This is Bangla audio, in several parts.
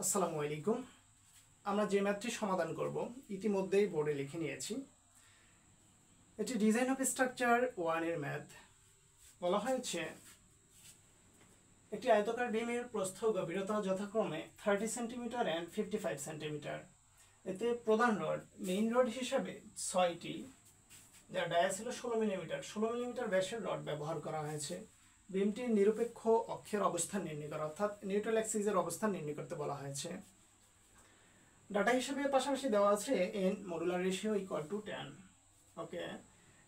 আসসালামু আলাইকুম। আমরা যে ম্যাথটি সমাধান করব ইতিমধ্যেই বোর্ডে লিখে নিয়েছি। এটি ডিজাইন অফ স্ট্রাকচার 1 এর ম্যাথ। বলা হয়েছে একটি আয়তাকার বিমের প্রস্থ ও গভীরতা যথাক্রমে 30 সেন্টিমিটার অ্যান্ড 55 সেন্টিমিটার। এতে প্রধান রড মেইন রড হিসাবে 6টি, যার ডায়া ছিল 16 মিলিমিটার ব্যাসের রড ব্যবহার করা হয়েছে। বিমটির নিরপেক্ষ অক্ষের অবস্থান নির্ণয় করা, অর্থাৎ নিউট্রাল অ্যাক্সিসের অবস্থান নির্ণয় করতে বলা হয়েছে। ডাটা হিসেবে পাশাপাশি দেওয়া আছে n modular ratio equal to 10। ওকে,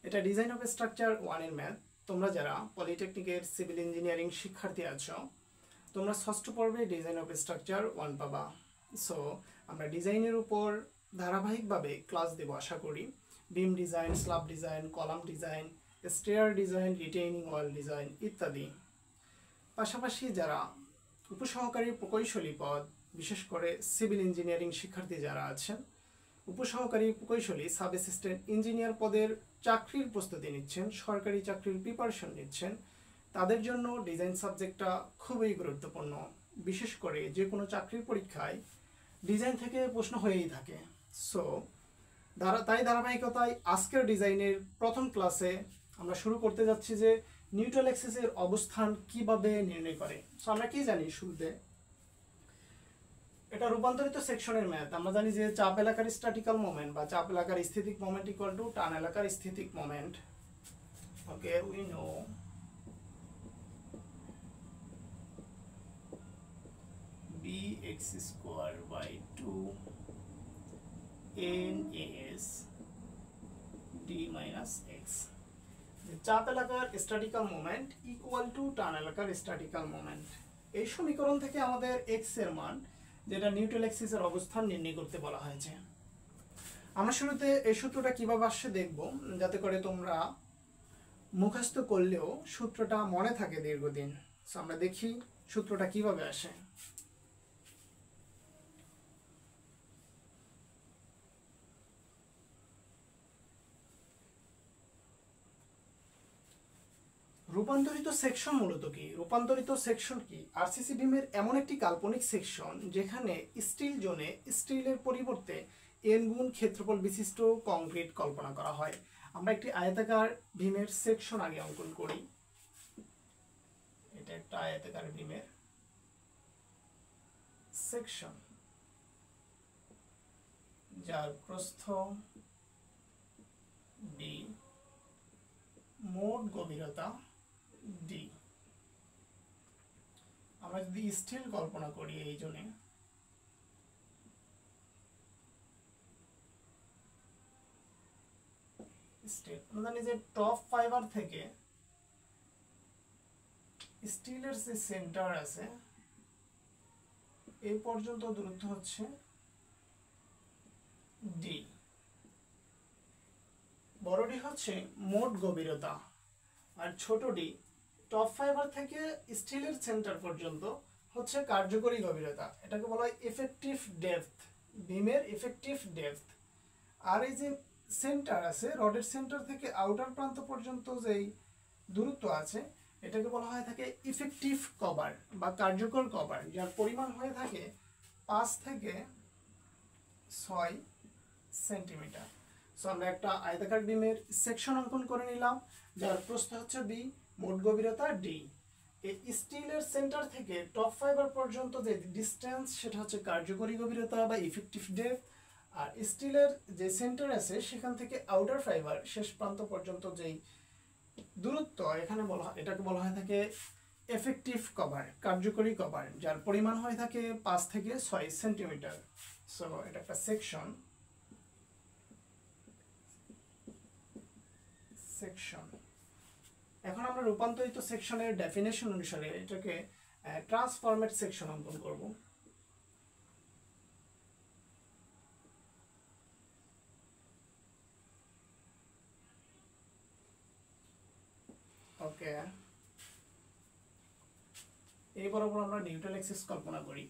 এটা ডিজাইন অফ স্ট্রাকচার 1 এর ম্যাথ। তোমরা যারা পলিটেকনিকের সিভিল ইঞ্জিনিয়ারিং শিক্ষার্থী আছো, তোমরা ষষ্ঠ পর্বে ডিজাইন অফ স্ট্রাকচার 1 পাবা। সো আমরা ডিজাইনের উপর ধারাবাহিকভাবে ক্লাস দেব আশা করি। বিম design, slab design, column design, stair design, retaining ওয়াল ডিজাইন ইত্যাদি। পাশাপাশি যারা উপসহকারী প্রকৌশলী পদ, বিশেষ করে সিভিল ইঞ্জিনিয়ারিং শিক্ষার্থী যারা আছেন, উপসহকারী প্রকৌশলী সাব অ্যাসিস্ট্যান্ট ইঞ্জিনিয়ার পদের চাকরির প্রস্তুতি নিচ্ছেন, সরকারি চাকরির প্রিপারেশন নিচ্ছেন, তাদের জন্য ডিজাইন সাবজেক্টটা খুবই গুরুত্বপূর্ণ। বিশেষ করে যে কোনো চাকরির পরীক্ষায় ডিজাইন থেকে প্রশ্ন হয়েই থাকে। সো তাই ধারাবাহিকতায় আজকের ডিজাইনের প্রথম ক্লাসে আমরা শুরু করতে যাচ্ছি যে নিউট্রাল অ্যাক্সিসের অবস্থান কিভাবে নির্ণয় করে। সো আমরা কি জানি শুরুতে, এটা রূপান্তরিত সেকশনের ম্যাথ। আমরা জানি যে চাপ এলাকার স্ট্যাটিক্যাল মোমেন্ট বা চাপ এলাকার স্থিতিক মোমেন্ট ইকুয়াল টু টান এলাকার স্থিতিক moment. Okay, we know bx square by 2 nas d minus x। চাপ এলাকার স্ট্যাটিক্যাল মোমেন্ট ইকুয়াল টু টান এলাকার স্ট্যাটিক্যাল মোমেন্ট। এই সমীকরণ থেকে আমাদের x এর মান, যেটা নিউট্রাল অ্যাক্সিসের অবস্থান নির্ণয় করতে বলা হয়েছে। আমরা শুরুতে এই সূত্রটা কিভাবে আসছে দেখব, যাতে করে তোমরা মুখস্থ করলেও সূত্রটা মনে থাকে দীর্ঘদিন। সো আমরা দেখি সূত্রটা কিভাবে আসে। রূপান্তরিত সেকশন মূলত কি? রূপান্তরিত সেকশন কি? আরসিসি বিমের এমন একটি কাল্পনিক সেকশন যেখানে স্টিল জোনে স্টিলের পরিবর্তে n গুণ ক্ষেত্রফল বিশিষ্ট কংক্রিট কল্পনা করা হয়। আমরা একটি আয়তাকার বিমের সেকশন আগে অঙ্কন করি। এটা একটা আয়তাকার বিমের সেকশন, যার প্রস্থ d, মোট গভীরতা d। আমরা যদি স্টিল কল্পনা করি এই জন্য, স্টিল আমরা জানি যে টপ ফাইবার থেকে স্টিলের যে সেন্টার আছে এই পর্যন্ত দূরত্ব হচ্ছে d। বড় ডি হচ্ছে মোট গভীরতা, আর ছোট ডি টপ ফাইবার থেকে স্টিলের সেন্টার পর্যন্ত হচ্ছে কার্যকরী গভীরতা। এটাকে বলা হয় এফেক্টিভ ডেপথ, বিমের এফেক্টিভ ডেপথ। আর এই যে সেন্টার আছে, রডের সেন্টার থেকে আউটার প্রান্ত পর্যন্ত যেই দূরত্ব আছে, এটাকে বলা হয় থাকে ইফেক্টিভ কভার বা কার্যকর কভার, যার পরিমাণ হয়ে থাকে 5 থেকে 6 সেন্টিমিটার। সো আমরা একটা আয়তাকার বিমের সেকশন অঙ্কন করে নিলাম, যার প্রস্থ হচ্ছে b, মোট গভীরতা d। এই স্টিলের সেন্টার থেকে টপ ফাইবার পর্যন্ত যে ডিসটেন্স, সেটা হচ্ছে কার্যকরী গভীরতা বা ইফেক্টিভ ডেপথ। আর স্টিলের যে সেন্টার আছে সেখান থেকে আউটার ফাইবার শেষ প্রান্ত পর্যন্ত যেই দূরত্ব, এখানে এটাকে বলা হয় থাকে এফেক্টিভ কভার, কার্যকরী কভার, যার পরিমাণ হয়ে থাকে 5 থেকে 6 সেন্টিমিটার। সো এটা একটা সেকশন। এখন আমরা রূপান্তরিত সেকশনের ডেফিনেশন অনুসারে এটাকে ট্রান্সফরমেট সেকশন অঙ্কন করব। ওকে, এই বরাবর আমরা নিউট্রাল অ্যাক্সিস কল্পনা করি।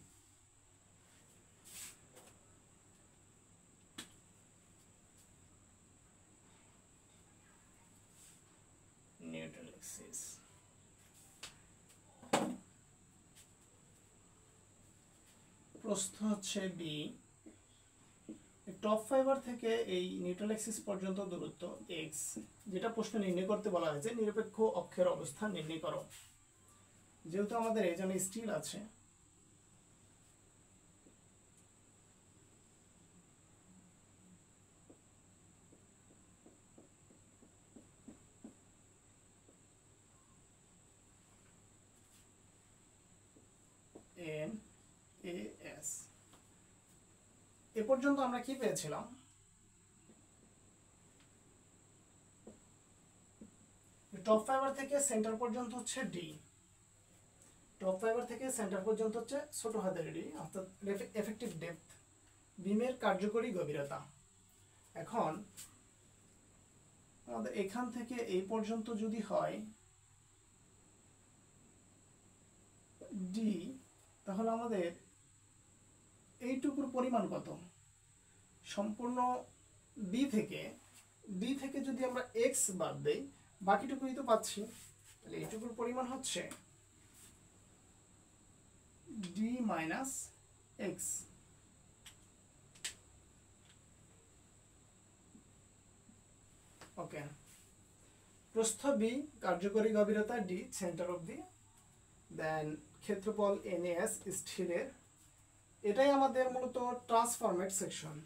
নিউট্রাল অ্যাক্সিস প্রস্থ হচ্ছে বি, টপ ফাইবার থেকে এই নিউট্রাল অ্যাক্সিস পর্যন্ত দূরত্ব এক্স, যেটা প্রশ্ন নির্ণয় করতে বলা হয়েছে নিরপেক্ষ অক্ষের অবস্থান নির্ণয় করো। যেহেতু আমাদের এখানে স্টিল আছে, এন এ এস, এ পর্যন্ত আমরা কি পেয়েছিলাম? টপ ফাইবার থেকে সেন্টার পর্যন্ত হচ্ছে ডি, টপ ফাইবার থেকে সেন্টার পর্যন্ত হচ্ছে ছোট হাতের ডি, অর্থাৎ এফেক্টিভ ডেপথ, বিমের কার্যকরী গভীরতা। এখন আমাদের এখান থেকে এই পর্যন্ত যদি হয় ডি, তাহলে আমাদের এইটুকুর পরিমাণ কত? সম্পূর্ণ ডি থেকে যদি আমরা এক্স বাদ দেই, বাকিটুকুই তো পাচ্ছি, তাহলে এইটুকুর পরিমাণ হচ্ছে ডি মাইনাস এক্স। ওকে, প্রস্থ বি, কার্যকরী গভীরতা ডি, সেন্টার অফ দি, দেন ক্ষেত্রফল এনএস স্টিলের, এটাই আমাদের মূলত ট্রান্সফরমেট সেকশন।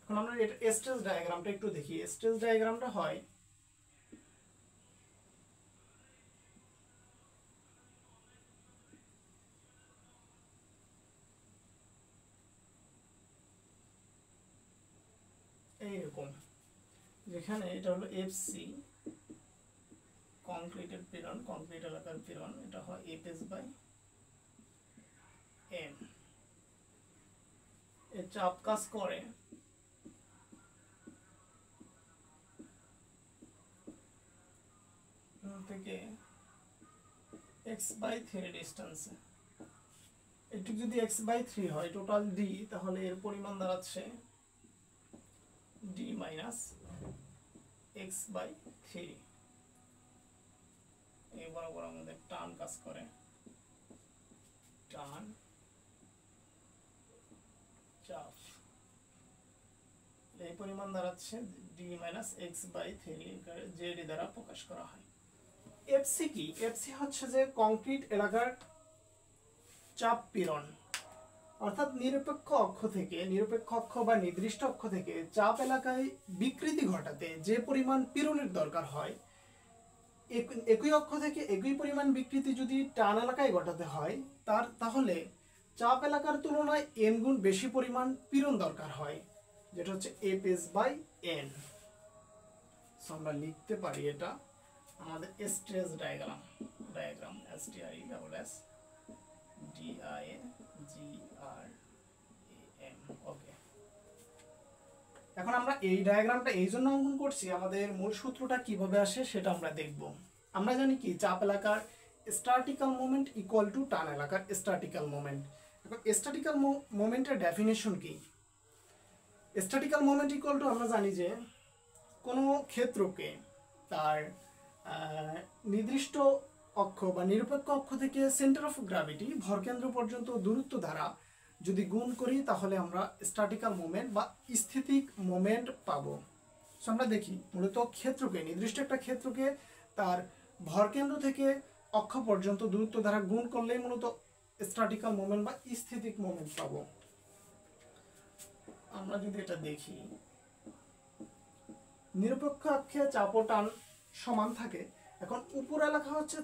এখন আমরা এটা স্ট্রেস ডায়াগ্রামটা একটু দেখি। স্ট্রেস ডায়াগ্রামটা হয় এইরকম, যেখানে এটা হলো এফসি, কংক্রিটের পীড়ন, কংক্রিট এলাকার পীড়ন, এটা হয় এফএস বাই এম। এর চাপ কাজ করে থেকে এক্স বাই 3 ডিস্টেন্সে। এটুকু যদি এক্স বাই 3 হয় টোটাল ডি, তাহলে এর পরিমাণ দাঁড়াচ্ছে ডি মাইনাস এক্স বাই 3। এই বরাবর আমাদের টান কাজ করে, টান চাপ, এই পরিমাণ দাঁড়াচ্ছে ডি মাইনাস এক্স বাই 3, জেডি দ্বারা প্রকাশ করা হয়। এফসি কি? এফসি হচ্ছে যে কংক্রিট এলাকার চাপ পীড়ন, অর্থাৎ নিরপেক্ষ অক্ষ থেকে, নিরপেক্ষ অক্ষ বা নির্দিষ্ট অক্ষ থেকে চাপ এলাকায় বিকৃতি ঘটাতে যে পরিমাণ পীড়নের দরকার হয়, একই অক্ষ থেকে একই পরিমাণ বিকৃতি যদি টান এলাকায় ঘটাতে হয়, তাহলে চাপ এলাকার তুলনায় এন গুণ বেশি পরিমাণ পীড়ন দরকার হয়, যেটা হচ্ছে এফ এস বাই এন। আমরা লিখতে পারি এটা আমাদের stress diagram, S T R E double S D I G R M. Okay, এখন আমরা এই ডায়াগ্রামটা এই জন্য অঙ্কন করছি, আমাদের মূল সূত্রটা কিভাবে আসে সেটা আমরা দেখব। আমরা জানি কি, চাপ এলাকার স্ট্যাটিক্যাল মোমেন্ট ইকুয়াল টু টান এলাকার স্ট্যাটিক্যাল মোমেন্ট। এখন স্ট্যাটিক্যাল মোমেন্টের ডেফিনেশন কি? স্ট্যাটিক্যাল মোমেন্ট ইকুয়াল টু, আমরা জানি যে কোনো ক্ষেত্রকে তার নির্দিষ্ট অক্ষ বা নিরপেক্ষ অক্ষ থেকে সেন্টার অফ গ্র্যাভিটি ভরকেন্দ্র পর্যন্ত দূরত্ব দ্বারা যদি গুণ করি, তাহলে আমরা স্ট্যাটিক্যাল মোমেন্ট বা স্থিতিক মোমেন্ট পাবো। সো আমরা দেখি, মূলত ক্ষেত্রকে, নির্দিষ্ট একটা ক্ষেত্রকে তার ভরকেন্দ্র থেকে অক্ষ পর্যন্ত দূরত্ব দ্বারা গুণ করলেই মূলত স্ট্যাটিক্যাল মোমেন্ট বা স্থিতিক মোমেন্ট পাবো। আমরা যদি এটা দেখি, নিরপেক্ষ অক্ষে চাপ ও টান সমান থাকে। এখন উপর এলাকা হচ্ছে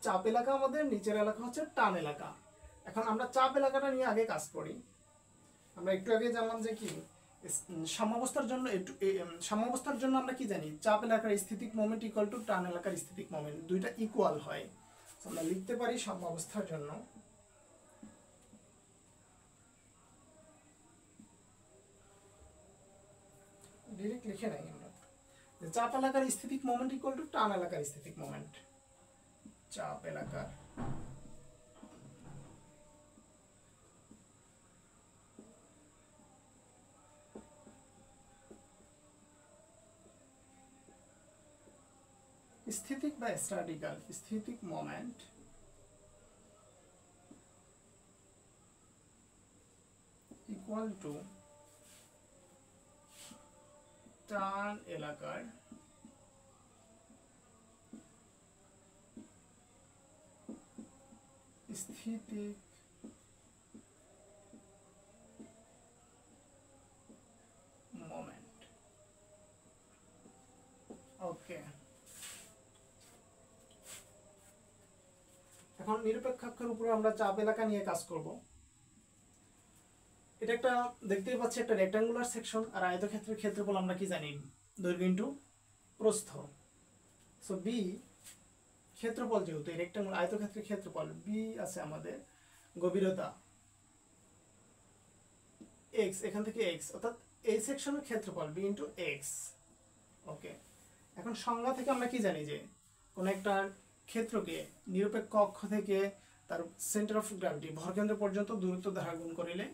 চাপ এলাকা, আমাদের নিচের এলাকা হচ্ছে টান এলাকা। এখন আমরা চাপ এলাকাটা নিয়ে আগে কাজ করি। আমরা একটু আগে জানলাম যে কি, সাম্যাবস্থার জন্য আমরা কি জানি, চাপ এলাকার স্থিতিক মোমেন্ট ইকুয়াল টু টান এলাকার স্থিতিক মোমেন্ট, দুইটা ইকুয়াল হয়। আমরা লিখতে পারি সাম্যাবস্থার জন্য ডিরেক্ট লিখে নাই আমরা, চাপ এলাকার স্থিতিক মোমেন্ট ইকুয়াল টু টান এলাকার স্থিতিক মোমেন্ট। চাপ এলাকার স্থিতিক বা স্ট্যাটিক্যাল স্থিতিক মোমেন্ট ইকুয়াল টু টান এলাকার স্থিতিক মোমেন্ট। ওকে, এখন নিরপেক্ষাক্ষের উপরে আমরা চাপ এলাকা নিয়ে কাজ করব। এটা একটা দেখতেই পাচ্ছি একটা রেক্ট্যাঙ্গুলার সেকশন, আর আয়তক্ষেত্রের ক্ষেত্রফল আমরা কি জানি, দৈর্ঘ্য ইনটু প্রস্থ। সো বি ক্ষেত্রফল, যেহেতু এই রেক্ট্যাঙ্গুলার আয়তক্ষেত্রের ক্ষেত্রফল, বি আছে আমাদের গভীরতা x, এখান থেকে x, অর্থাৎ এই সেকশনের ক্ষেত্রফল বি ইনটু x। ওকে, এখন সংজ্ঞা থেকে আমরা কি জানি যে কোন একটা ক্ষেত্রকে নিরপেক্ষ অক্ষ থেকে তার সেন্টার অফ গ্র্যাভিটি ভরকেন্দ্র পর্যন্ত দূরত্ব দ্বারা গুণ করিলে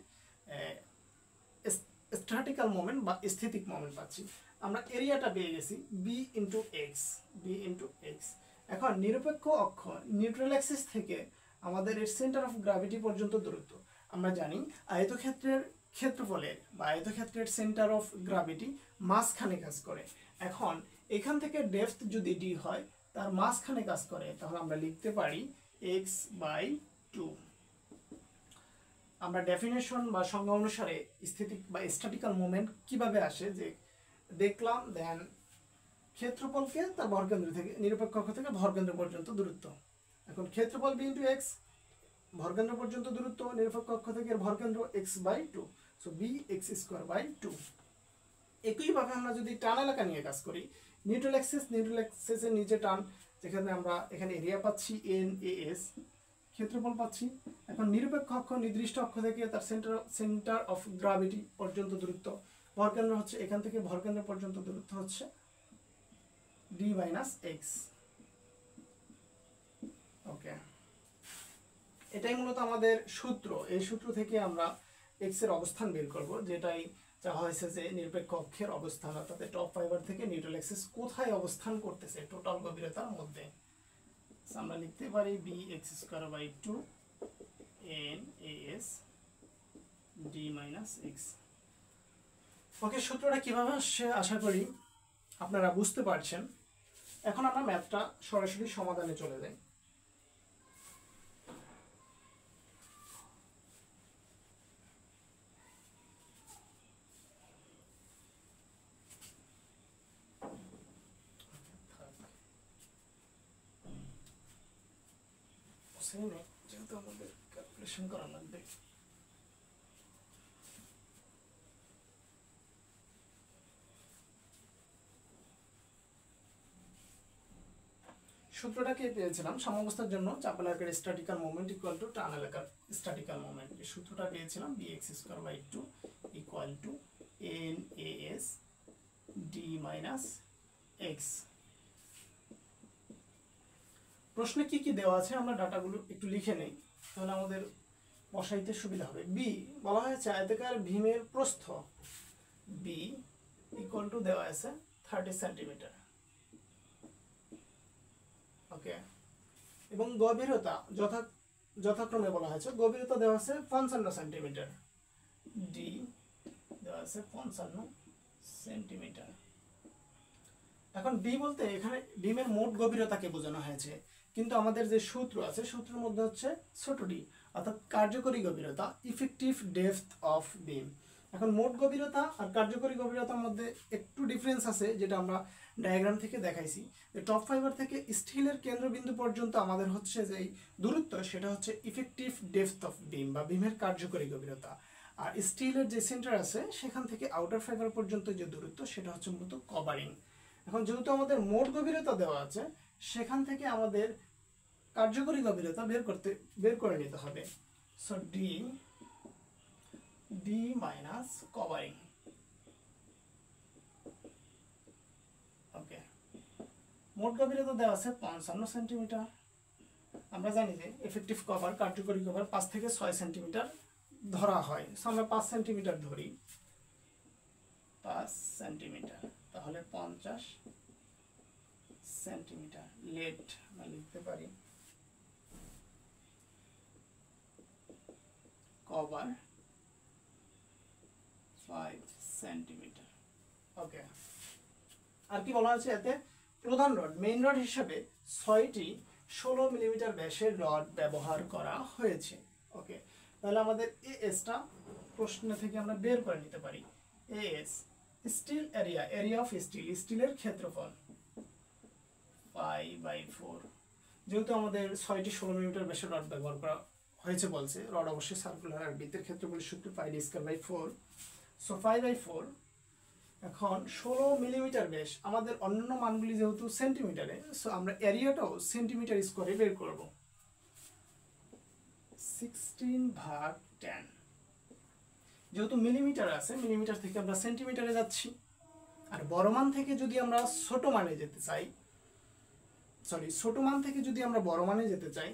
স্ট্যাটিক্যাল মোমেন্ট বা স্থিতিক মোমেন্ট পাচ্ছি। আমরা এরিয়াটা পেয়ে গেছি B into X, B into X. এখন নিরপেক্ষ অক্ষ নিউট্রাল অ্যাক্সিস থেকে আমাদের এর সেন্টার অফ গ্র্যাভিটি পর্যন্ত দূরত্ব আমরা জানি আয়তক্ষেত্রের ক্ষেত্রফলের বা আয়তক্ষেত্রের সেন্টার অফ গ্র্যাভিটি মাঝখানে কাজ করে। এখন এখান থেকে ডেপথ যদি ডি হয়, তার মাঝখানে কাজ করে, তাহলে আমরা লিখতে পারি x/2। আমরা ডেফিনেশন বা সংজ্ঞা অনুসারে স্থিতিক বা স্ট্যাটিক্যাল মোমেন্ট কিভাবে আসে যে দেখলাম। দেন ক্ষেত্রফলকে তার ভরকেন্দ্র থেকে নিরপেক্ষ অক্ষ থেকে ভরকেন্দ্র পর্যন্ত দূরত্ব। এখন ক্ষেত্রফল বি ইন্টু এক্স, ভরকেন্দ্র পর্যন্ত দূরত্ব নিরপেক্ষ অক্ষ থেকে ভরকেন্দ্র x/2, সো বি x²/2। একইভাবে আমরা যদি টান এলাকা নিয়ে কাজ করি, নিউট্রাল অ্যাক্সিসের নিচে টান, যেখানে আমরা এখানে এরিয়া পাচ্ছি NAS, ক্ষেত্রফল পাচ্ছি। এখন নিরপেক্ষ অক্ষ নির্দিষ্ট অক্ষ থেকে তার সেন্টার অফ গ্র্যাভিটি পর্যন্ত দূরত্ব, ভরকেন্দ্র হচ্ছে এখান থেকে ভরকেন্দ্র পর্যন্ত দূরত্ব হচ্ছে d - x। ওকে, এটাই মূলত আমাদের সূত্র। এই সূত্র থেকে আমরা x এর অবস্থান বের করব, যেটাই চাওয়া হয়েছে যে নিরপেক্ষ অক্ষের অবস্থান, অর্থাৎ টপ ফাইবার থেকে নিউট্রাল অ্যাক্সিস কোথায় অবস্থান করতেছে টোটাল গভীরতার মধ্যে। আমরা লিখতে পারি bx²/2 NAS d - x। ওকে, সূত্রটা কিভাবে আসছে আশা করি আপনারা বুঝতে পারছেন। এখন আমরা ম্যাথটা সরাসরি সমাধানে চলে যাই। যেহেতু আমাদের ক্যালকুলেশন করা লাগবে, সূত্রটাকে পেয়েছিলাম সাম্যাবস্থার জন্য চাপ এলাকার স্ট্যাটিক্যাল মোমেন্ট ইকুয়াল টু টান এলাকার স্ট্যাটিক্যাল মোমেন্ট। এই সূত্রটা পেয়েছিলাম bx²/2 equal to NAS d - x। প্রশ্নে কি কি দেওয়া আছে আমরা ডাটাগুলো একটু লিখে নেই, তাহলে আমাদের বসাইতে সুবিধা হবে। বি বলা হয়েছে আয়তাকার ভীমের প্রস্থ বি ইকুয়াল টু দেওয়া আছে 30 সেন্টিমিটার। ওকে, এবং গভীরতা যথাক্রমে বলা হয়েছে, গভীরতা দেওয়া আছে 55 সেন্টিমিটার, ডি দেওয়া আছে 55 সেন্টিমিটার। এখন ডি বলতে এখানে ডিমের মোট গভীরতাকে বোঝানো হয়েছে, কিন্তু আমাদের যে সূত্র আছে সূত্রের মধ্যে হচ্ছে ছোট ডি, অর্থাৎ কার্যকরী গভীরতা, ইফেক্টিভ ডেপথ অফ বিম। এখন মোট গভীরতা আর কার্যকরী গভীরতার মধ্যে একটু ডিফারেন্স আছে, যেটা আমরা ডায়াগ্রাম থেকে দেখাইছি। টপ ফাইবার থেকে স্টিলের কেন্দ্রবিন্দু পর্যন্ত আমাদের হচ্ছে যে দূরত্ব, সেটা হচ্ছে ইফেক্টিভ ডেপথ অফ বিম বা বিমের কার্যকরী গভীরতা। আর স্টিলের যে সেন্টার আছে সেখান থেকে আউটার ফাইবার পর্যন্ত যে দূরত্ব, সেটা হচ্ছে মূলত কভারিং। এখন যেহেতু আমাদের মোট গভীরতা দেওয়া আছে, সেখান থেকে আমাদের কার্যকরী গভীরতা বের করে নিতে হবে। So D minus covering. Okay, মোট গভীরতা দেওয়া আছে 55 সেন্টিমিটার। আমরা জানি যে এফেক্টিভ কভার কার্যকরী কভার 5 থেকে 6 সেন্টিমিটার ধরা হয়। সো আমরা 5 সেন্টিমিটার ধরি, 5 সেন্টিমিটার, তাহলে 50 সেন্টিমিটার। লেট আমরা লিখতে পারি কভার 5 সেন্টিমিটার। ওকে, আর কি বলা হয়েছে এতে? প্রধান রড মেইন রড হিসেবে 6টি 16 মিলিমিটার ব্যাসের রড ব্যবহার করা হয়েছে। ওকে, তাহলে আমাদের এএসটা প্রশ্ন থেকে আমরা বের করে নিতে পারি। AS steel area, area of steel, স্টিলের ক্ষেত্রফল পাই বাই 4। যেহেতু আমাদের 6টি 16 মিলিমিটার ব্যাসের রড ব্যবহার করা হয়েছে বলছে, রড অবশ্যই সার্কুলার, আর বৃত্তের ক্ষেত্রফল সূত্র pi D square by 4। So pi by 4। এখন 16 মিলিমিটার ব্যাস, আমাদের অন্যান্য মানগুলি যেহেতু সেন্টিমিটারে, সো আমরা এরিয়াটাও সেন্টিমিটার স্কোয়ারে বের করব। 16/10। যেহেতু মিলিমিটার আছে, মিলিমিটার থেকে আমরা সেন্টিমিটারে যাচ্ছি। আর বড় মান থেকে যদি আমরা ছোট মানে যেতে চাই, ছোট মান থেকে যদি আমরা বড় মানে যেতে চাই,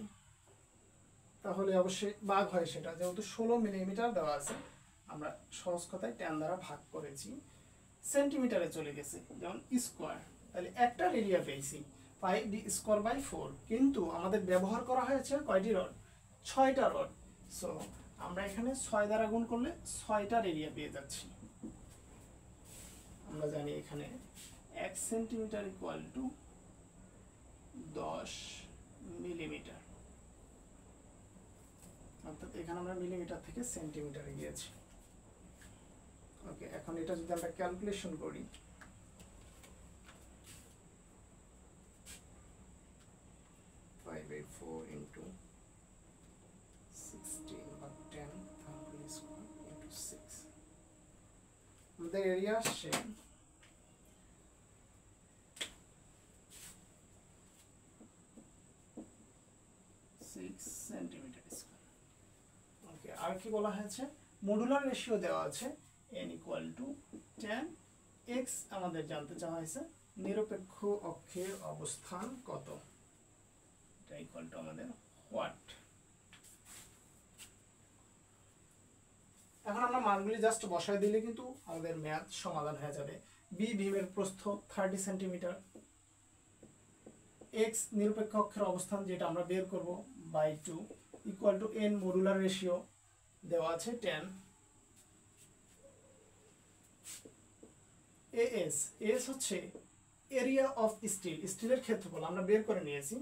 তাহলে অবশ্যই ভাগ হয় সেটা। যেহেতু 16 মিলিমিটার দেওয়া আছে, আমরা সহজ কথায় 10 দ্বারা ভাগ করেছি, সেন্টিমিটারে চলে গেছে, যেমন স্কোয়ার। তাহলে একটা এরিয়া পেয়েছি পাই ডি স্কোয়ার বাই 4, কিন্তু আমাদের ব্যবহার করা হয়েছে কয়টি রড? 6টা রড। সো আমরা এখানে 6 দ্বারা গুণ করলে 6টার এরিয়া পেয়ে যাচ্ছি। আমরা জানি এখানে 1 সেন্টিমিটার ইকুয়াল টু 10 মিলিমিটার, অর্থাৎ এখানে আমরা মিলিমিটার থেকে সেন্টিমিটারে গিয়েছি। ওকে, এখন এটা যদি আমরা ক্যালকুলেশন করি, পাই বাই 4 ইন্টু 16/10 ইন্টু 6, আমাদের এরিয়া আসছে 6 সেন্টিমিটার স্কয়ার। ওকে, আর কি বলা হয়েছে? মডুলার রেশিও দেওয়া আছে n ইকুয়াল টু 10। x আমাদের জানতে চাওয়া হয়েছে নিরপেক্ষ অক্ষের অবস্থান কত, এটা ইকুয়াল টু আমাদের হোয়াট। এখন আমরা মানগুলি জাস্ট বসায় দিলে কিন্তু আমাদের ম্যাথ সমাধান হয়ে যাবে। বি ভীমের প্রস্থ 30 সেন্টিমিটার, x নিরপেক্ষ অক্ষের অবস্থান যেটা আমরা বের করব by 2 equal to n modular ratio দেওয়া আছে 10। এএস, এস হচ্ছে এরিয়া অফ স্টিল, স্টিলের ক্ষেত্রফল আমরা বের করে নিয়েছি,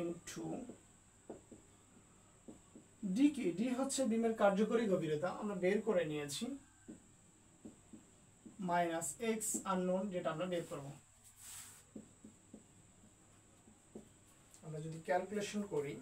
ইনটু ডি কি, ডি হচ্ছে বিমের কার্যকরী গভীরতা আমরা বের করে নিয়েছি, মাইনাস এক্স আননোন যেটা আমরা বের করব। আমরা যদি ক্যালকুলেশন করি,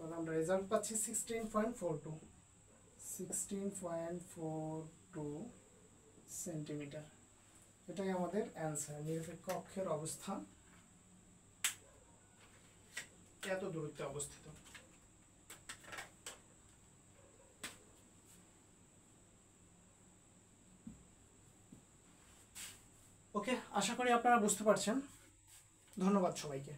তাহলে আমরা রেজাল্ট পাচ্ছি 16.42 সেন্টিমিটার। এটাই আমাদের অ্যান্সার, নিরপেক্ষ অক্ষের অবস্থান এত দূরত্বে অবস্থিত। ওকে, আশা করি আপনারা বুঝতে পারছেন। ধন্যবাদ সবাইকে।